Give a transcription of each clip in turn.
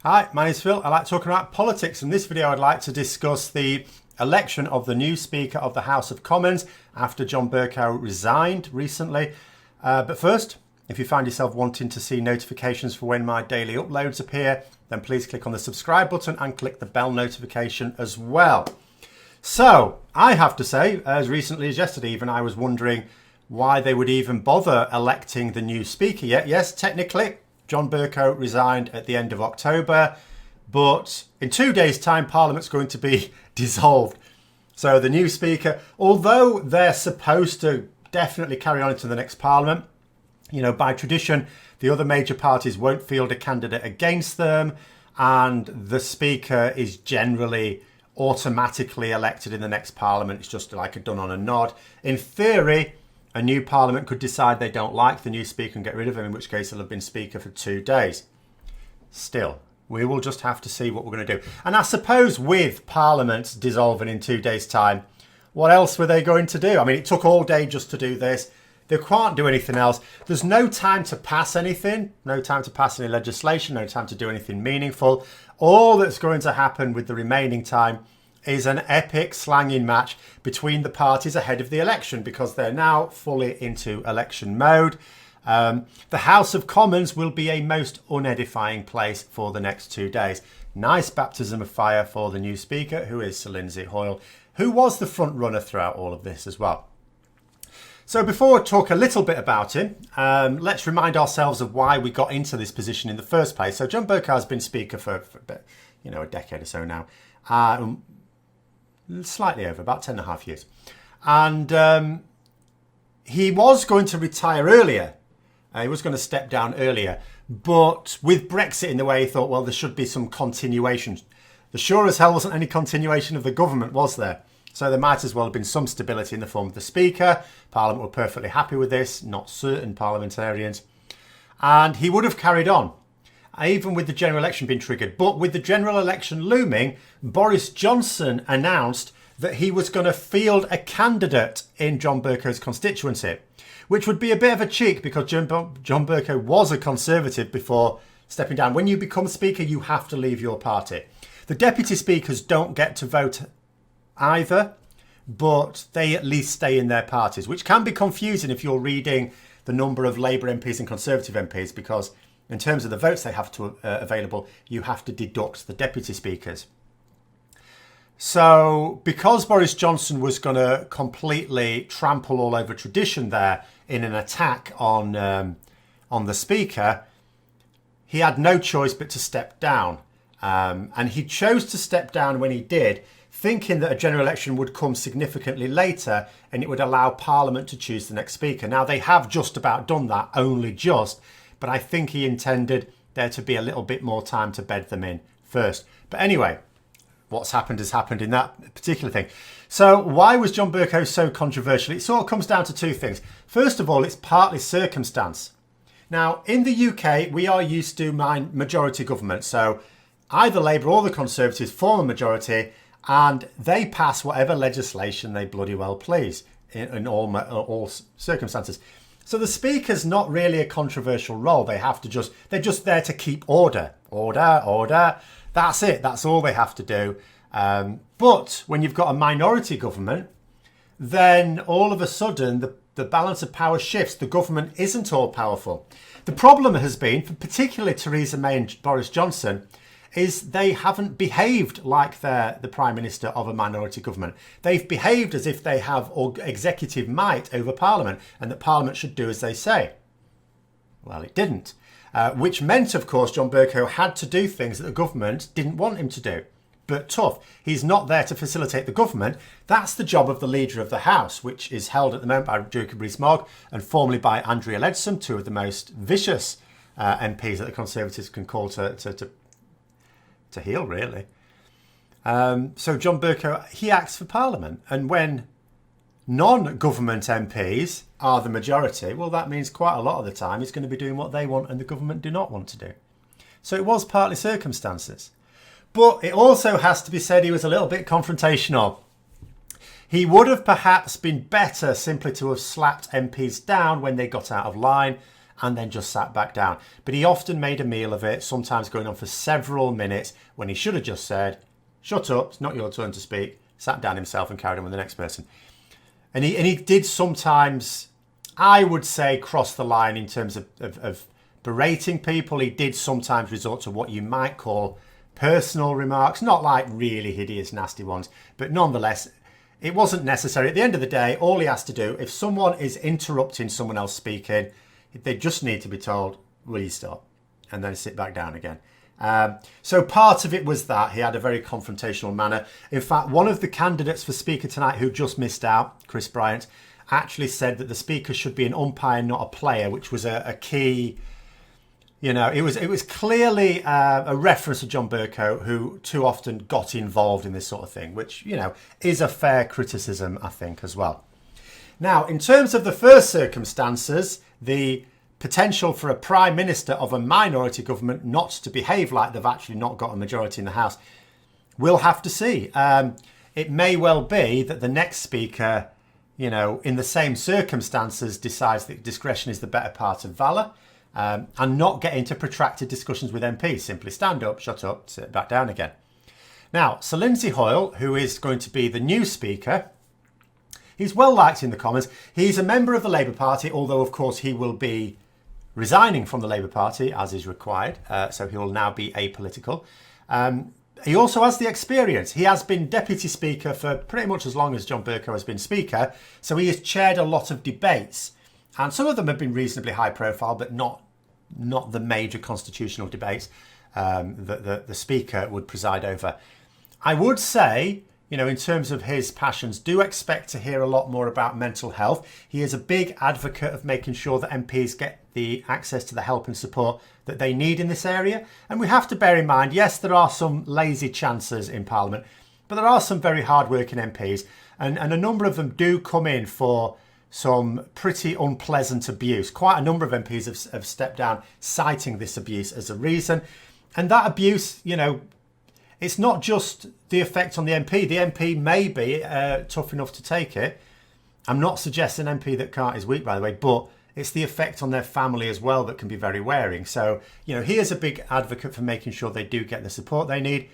Hi, my name is Phil. I like talking about politics. In this video, I'd like to discuss the election of the new Speaker of the House of Commons after John Bercow resigned recently. But first, if you find yourself wanting to see notifications for when my daily uploads appear, then please click on the subscribe button and click the bell notification as well. So, I have to say, as recently as yesterday even, I was wondering why they would even bother electing the new Speaker yet. Yes, technically, John Bercow resigned at the end of October, but in 2 days' time, Parliament's going to be dissolved. So the new Speaker, although they're supposed to definitely carry on into the next Parliament, you know, by tradition, the other major parties won't field a candidate against them, and the Speaker is generally automatically elected in the next Parliament. It's just like a done on a nod. In theory, a new Parliament could decide they don't like the new Speaker and get rid of him, in which case he'll have been Speaker for 2 days. Still, we will just have to see what we're going to do. And I suppose with Parliament dissolving in 2 days' time, what else were they going to do? I mean, it took all day just to do this. They can't do anything else. There's no time to pass anything, no time to pass any legislation, no time to do anything meaningful. All that's going to happen with the remaining time is an epic slanging match between the parties ahead of the election, because they're now fully into election mode. The House of Commons will be a most unedifying place for the next 2 days. Nice baptism of fire for the new Speaker, who is Sir Lindsay Hoyle, who was the front runner throughout all of this as well. So before I talk a little bit about him, let's remind ourselves of why we got into this position in the first place. So John Bercow has been Speaker for a bit, a decade or so now. Slightly over, about 10 and a half years. And he was going to retire earlier. He was going to step down earlier. But with Brexit in the way, he thought, well, there should be some continuation. There sure as hell wasn't any continuation of the government, was there? So there might as well have been some stability in the form of the Speaker. Parliament were perfectly happy with this, not certain parliamentarians. And he would have carried on, even with the general election being triggered. But with the general election looming, Boris Johnson announced that he was going to field a candidate in John Bercow's constituency, which would be a bit of a cheek because John Bercow was a Conservative before stepping down. When you become Speaker, you have to leave your party. The Deputy Speakers don't get to vote either, but they at least stay in their parties, which can be confusing if you're reading the number of Labour MPs and Conservative MPs, because in terms of the votes they have to available, you have to deduct the deputy speakers. So because Boris Johnson was going to completely trample all over tradition there in an attack on the Speaker, he had no choice but to step down. And he chose to step down when he did, thinking that a general election would come significantly later and it would allow Parliament to choose the next Speaker. Now, they have just about done that, only just. But I think he intended there to be a little bit more time to bed them in first. But anyway, what's happened has happened in that particular thing. So why was John Bercow so controversial? It sort of comes down to two things. First of all, it's partly circumstance. Now, in the UK, we are used to majority government. So either Labour or the Conservatives form a majority and they pass whatever legislation they bloody well please in all circumstances. So the Speaker's not really a controversial role. They're just there to keep order. Order. That's it. That's all they have to do. But when you've got a minority government, then all of a sudden the balance of power shifts. The government isn't all powerful. The problem has been, for particularly Theresa May and Boris Johnson, is they haven't behaved like they're the Prime Minister of a minority government. They've behaved as if they have executive might over Parliament and that Parliament should do as they say. Well, it didn't. Which meant, of course, John Bercow had to do things that the government didn't want him to do. But tough. He's not there to facilitate the government. That's the job of the Leader of the House, which is held at the moment by Jacob Rees-Mogg and formerly by Andrea Leadsom, two of the most vicious MPs that the Conservatives can call to heel, really. So John Bercow, he acts for Parliament. And when non-government MPs are the majority, well, that means quite a lot of the time he's going to be doing what they want and the government do not want to do. So it was partly circumstances. But it also has to be said he was a little bit confrontational. He would have perhaps been better simply to have slapped MPs down when they got out of line and then just sat back down. But he often made a meal of it, sometimes going on for several minutes when he should have just said, shut up, it's not your turn to speak, sat down himself and carried on with the next person. And he did sometimes, I would say, cross the line in terms of berating people. He did sometimes resort to what you might call personal remarks, not like really hideous, nasty ones, but nonetheless, it wasn't necessary. At the end of the day, all he has to do, if someone is interrupting someone else speaking, they just need to be told, will you stop? And then sit back down again. So part of it was that he had a very confrontational manner. In fact, one of the candidates for Speaker tonight who just missed out, Chris Bryant, actually said that the Speaker should be an umpire, not a player, which was a key. You know, it was clearly a reference to John Bercow, who too often got involved in this sort of thing, which, you know, is a fair criticism, I think, as well. Now, in terms of the first circumstances, the potential for a Prime Minister of a minority government not to behave like they've actually not got a majority in the House, we'll have to see. It may well be that the next Speaker, you know, in the same circumstances, decides that discretion is the better part of valour. And not get into protracted discussions with MPs. Simply stand up, shut up, sit back down again. Now, Sir Lindsay Hoyle, who is going to be the new Speaker, he's well liked in the Commons. He's a member of the Labour Party, although, of course, he will be resigning from the Labour Party, as is required. So he will now be apolitical. He also has the experience. He has been Deputy Speaker for pretty much as long as John Bercow has been Speaker. So he has chaired a lot of debates. And some of them have been reasonably high profile, but not the major constitutional debates that the Speaker would preside over. I would say, you know, in terms of his passions, do expect to hear a lot more about mental health. He is a big advocate of making sure that MPs get the access to the help and support that they need in this area. And we have to bear in mind, yes, there are some lazy chancers in Parliament, but there are some very hard-working MPs, and a number of them do come in for some pretty unpleasant abuse. Quite a number of MPs have stepped down citing this abuse as a reason. And that abuse, you know, it's not just the effect on the MP. The MP may be tough enough to take it. I'm not suggesting an MP that can't is weak, by the way, but it's the effect on their family as well that can be very wearing. So, you know, he is a big advocate for making sure they do get the support they need.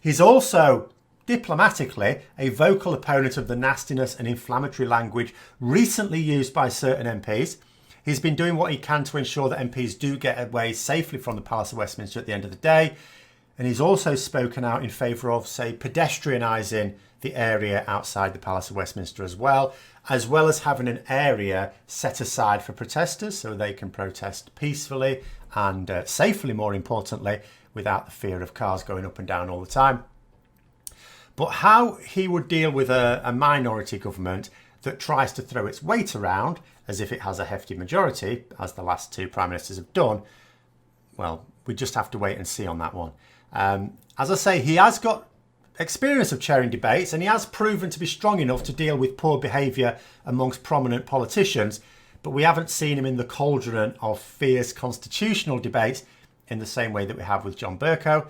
He's also diplomatically a vocal opponent of the nastiness and inflammatory language recently used by certain MPs. He's been doing what he can to ensure that MPs do get away safely from the Palace of Westminster at the end of the day. And he's also spoken out in favour of, say, pedestrianising the area outside the Palace of Westminster as well as having an area set aside for protesters so they can protest peacefully and safely, more importantly, without the fear of cars going up and down all the time. But how he would deal with a minority government that tries to throw its weight around as if it has a hefty majority, as the last two Prime Ministers have done, well, we just have to wait and see on that one. As I say, he has got experience of chairing debates and he has proven to be strong enough to deal with poor behaviour amongst prominent politicians, but we haven't seen him in the cauldron of fierce constitutional debates in the same way that we have with John Bercow.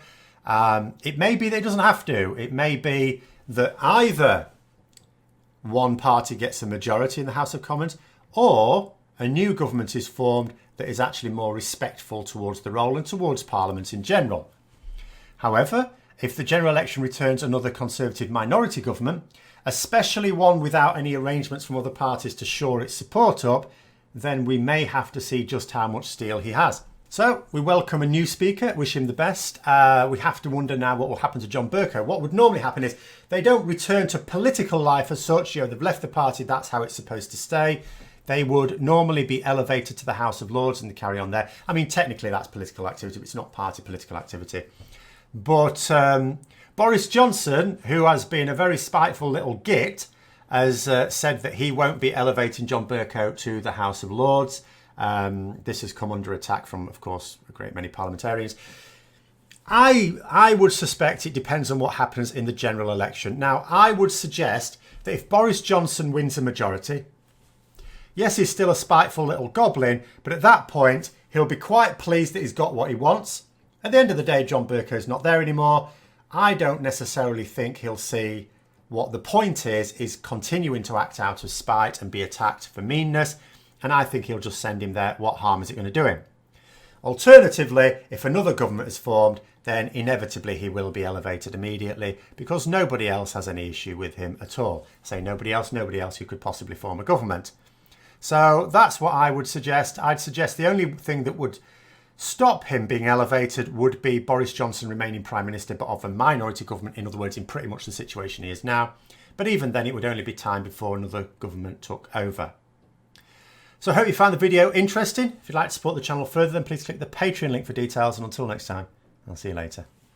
It may be that it doesn't have to. It may be that either one party gets a majority in the House of Commons or a new government is formed that is actually more respectful towards the role and towards Parliament in general. However, if the general election returns another Conservative minority government, especially one without any arrangements from other parties to shore its support up, then we may have to see just how much steel he has. So we welcome a new Speaker, wish him the best. We have to wonder now what will happen to John Bercow. What would normally happen is they don't return to political life as such. You know, they've left the party, that's how it's supposed to stay. They would normally be elevated to the House of Lords and they carry on there. I mean, technically that's political activity, but it's not party political activity. But Boris Johnson, who has been a very spiteful little git, has said that he won't be elevating John Bercow to the House of Lords. This has come under attack from, of course, a great many parliamentarians. I would suspect it depends on what happens in the general election. Now, I would suggest that if Boris Johnson wins a majority, yes, he's still a spiteful little goblin, but at that point, he'll be quite pleased that he's got what he wants. At the end of the day, John Bercow's not there anymore. I don't necessarily think he'll see what the point is continuing to act out of spite and be attacked for meanness. and I think he'll just send him there. What harm is it going to do him? Alternatively, if another government is formed, then inevitably he will be elevated immediately because nobody else has any issue with him at all. Say nobody else who could possibly form a government. So that's what I would suggest. I'd suggest the only thing that would stop him being elevated would be Boris Johnson remaining Prime Minister, but of a minority government, in other words, in pretty much the situation he is now. But even then, it would only be time before another government took over. So I hope you found the video interesting. If you'd like to support the channel further, then please click the Patreon link for details. And until next time, I'll see you later.